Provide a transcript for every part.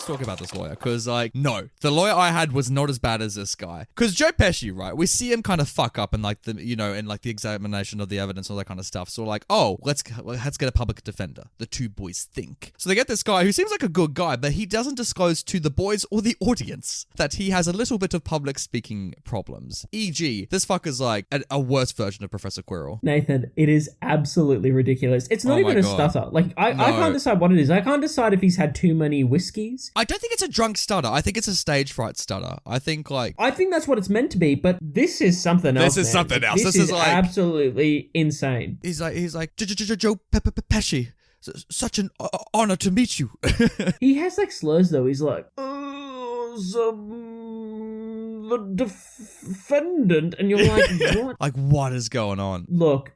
let's talk about this lawyer. Because, like, no, the lawyer I had was not as bad as this guy. Because Joe Pesci, right, we see him kind of fuck up in, like, the, you know, in, like, the examination of the evidence, all that kind of stuff. So we're like, oh, let's get a public defender. The two boys think. So they get this guy who seems like a good guy, but he doesn't disclose to the boys or the audience that he has a little bit of public speaking problems. E.g., this fucker's like a worse version of Professor Quirrell. Nathan, it is absolutely ridiculous. It's not even a stutter. Like, I can't decide what it is. I can't decide if he's had too many whiskeys. I don't think it's a drunk stutter. I think it's a stage fright stutter. I think that's what it's meant to be, but this is something else. This is something else. This is like absolutely insane. He's like Joe Pesci. Such an honor to meet you. He has like slurs though. He's like, the defendant, and you're like, what? Like, what is going on? Look,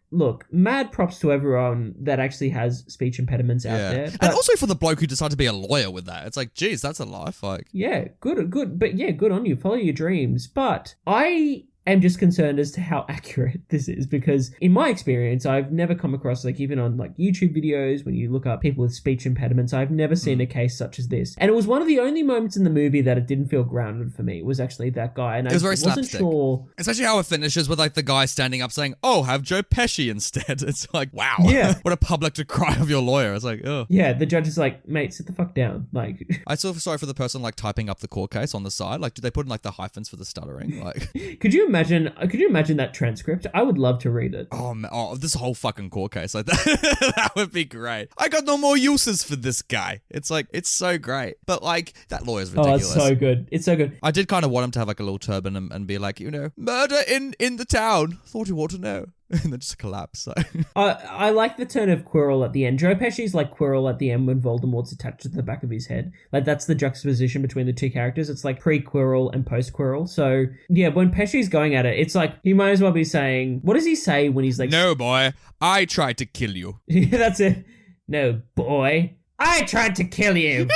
mad props to everyone that actually has speech impediments out there. And also for the bloke who decided to be a lawyer with that. It's like, geez, that's a life. Like, yeah, good. But yeah, good on you. Follow your dreams. But I am just concerned as to how accurate this is, because in my experience, I've never come across, like, even on like YouTube videos, when you look up people with speech impediments, I've never seen a case such as this. And it was one of the only moments in the movie that it didn't feel grounded for me, was actually that guy. And it was very wasn't slapstick. Sure. Especially how it finishes with like the guy standing up saying, oh, have Joe Pesci instead. It's like, wow. Yeah. What a public decry of your lawyer. It's like, oh. Yeah, the judge is like, mate, sit the fuck down. Like, I feel sorry for the person like typing up the court case on the side. Like, did they put in like the hyphens for the stuttering? Like, could you imagine that transcript? I would love to read it. Oh, this whole fucking court case like that. That would be great. I got no more uses for this guy. It's like, it's so great. But like, that lawyer's ridiculous. Oh, it's so good. It's so good. I did kind of want him to have like a little turban and be like, you know, murder in the town. Thought you ought to know. And then just collapse. So. I like the turn of Quirrell at the end. Joe Pesci's like Quirrell at the end when Voldemort's attached to the back of his head. Like, that's the juxtaposition between the two characters. It's like pre-Quirrell and post-Quirrell. So yeah, when Pesci's going at it, it's like he might as well be saying, what does he say when he's like, no boy, I tried to kill you. Yeah, that's it. No boy, I tried to kill you.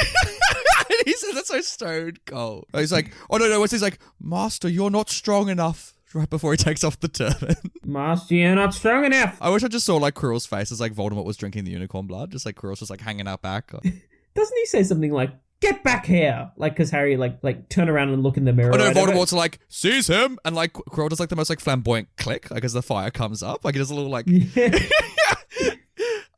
He said that's so stone cold. He's like, oh no, what's he's like, master, you're not strong enough. Right before he takes off the turban. Master, you're not strong enough. I wish I just saw like Quirrell's face as like Voldemort was drinking the unicorn blood. Just like Quirrell's just like hanging out back. Doesn't he say something like, get back here? Like, because Harry like turn around and look in the mirror. Oh no, Voldemort's like, sees him. And like Quirrell does like the most like flamboyant click, like as the fire comes up. Like he does a little like... Yeah.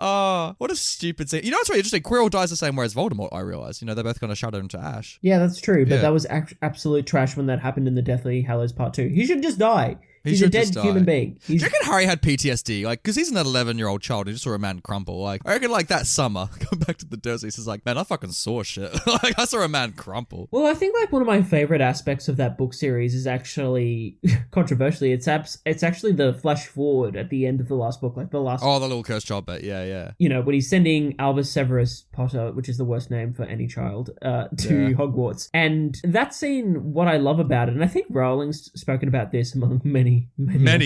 Oh, what a stupid scene. You know what's really interesting? Quirrell dies the same way as Voldemort, I realize. You know, they're both going to shadow into ash. Yeah, that's true. But that was absolute trash when that happened in the Deathly Hallows Part 2. He should just die. He's a dead human being. Do you reckon Harry had PTSD? Like, because he's an 11-year-old child who just saw a man crumple. Like, I reckon, like, that summer, going back to the Dursleys, he's like, man, I fucking saw shit. Like, I saw a man crumple. Well, I think, like, one of my favorite aspects of that book series is actually, controversially, it's actually the flash forward at the end of the last book. Like, the last... Oh, the little cursed child bit. Yeah. You know, when he's sending Albus Severus Potter, which is the worst name for any child, to Hogwarts. And that scene, what I love about it, and I think Rowling's spoken about this among many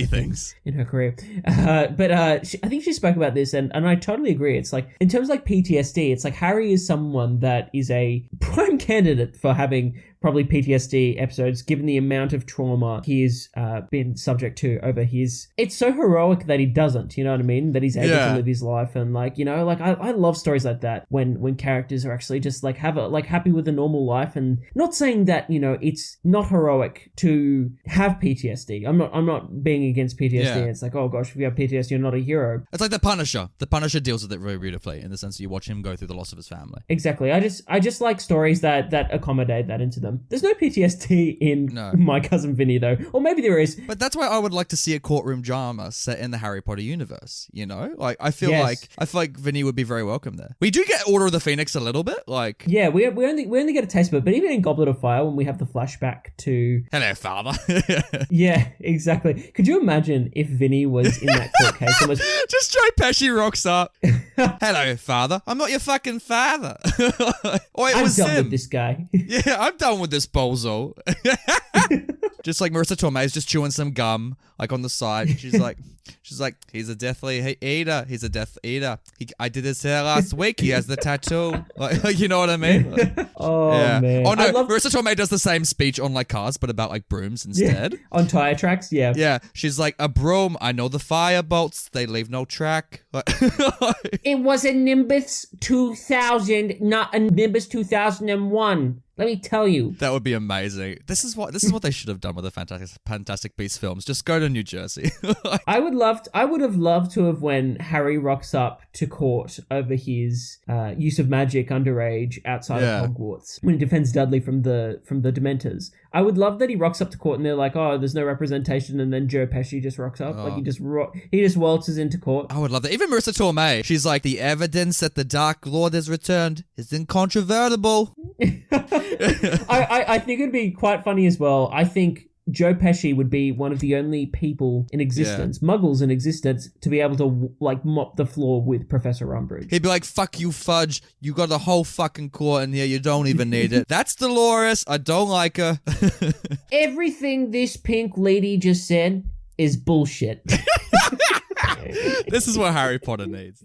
things in her career. I think she spoke about this, and I totally agree. It's like, in terms of like PTSD, it's like Harry is someone that is a prime candidate for having probably PTSD episodes, given the amount of trauma he's been subject to over his... It's so heroic that he doesn't, you know what I mean? That he's able to live his life, and like, you know, like I love stories like that when characters are actually just like happy with a normal life, and not saying that, you know, it's not heroic to have PTSD. I'm not being against PTSD. Yeah. It's like, oh gosh, if you have PTSD, you're not a hero. It's like The Punisher. The Punisher deals with it very beautifully in the sense that you watch him go through the loss of his family. Exactly. I just like stories that accommodate that into them. There's no PTSD in My Cousin Vinny, though. Or maybe there is. But that's why I would like to see a courtroom drama set in the Harry Potter universe, you know? Like, I feel like Vinny would be very welcome there. We do get Order of the Phoenix a little bit, like... Yeah, we only get a taste of it, but even in Goblet of Fire, when we have the flashback to... Hello, father. Yeah, exactly. Could you imagine if Vinny was in that court case and was... Just Joe Pesci rocks up. Hello, father. I'm not your fucking father. I'm done with this guy. Yeah, I'm done with this bozo. Just like Marissa Tomei's just chewing some gum, like on the side. She's like, he's a deathly eater. He's a death eater. I did his hair last week. He has the tattoo. Like, you know what I mean? Like, Oh, man. Oh, no. Marissa Tomei does the same speech on like cars, but about like brooms instead. Yeah. On tire tracks, yeah. Yeah. She's like, a broom. I know the fire bolts. They leave no track. It was a Nimbus 2000, not a Nimbus 2001. Let me tell you. That would be amazing. This is what they should have done with the Fantastic Beasts films. Just go to New Jersey. I would have loved to have when Harry rocks up to court over his use of magic underage outside of Hogwarts when he defends Dudley from the Dementors. I would love that he rocks up to court and they're like, oh, there's no representation, and then Joe Pesci just rocks up. Like he just waltzes into court. I would love that. Even Marissa Tomei, she's like, the evidence that the Dark Lord has returned is incontrovertible. I think it'd be quite funny as well. I think Joe Pesci would be one of the only people in existence, muggles in existence, to be able to like mop the floor with Professor Umbridge. He'd be like, fuck you, Fudge. You got a whole fucking court in here. You don't even need it. That's Dolores. I don't like her. Everything this pink lady just said is bullshit. This is what Harry Potter needs.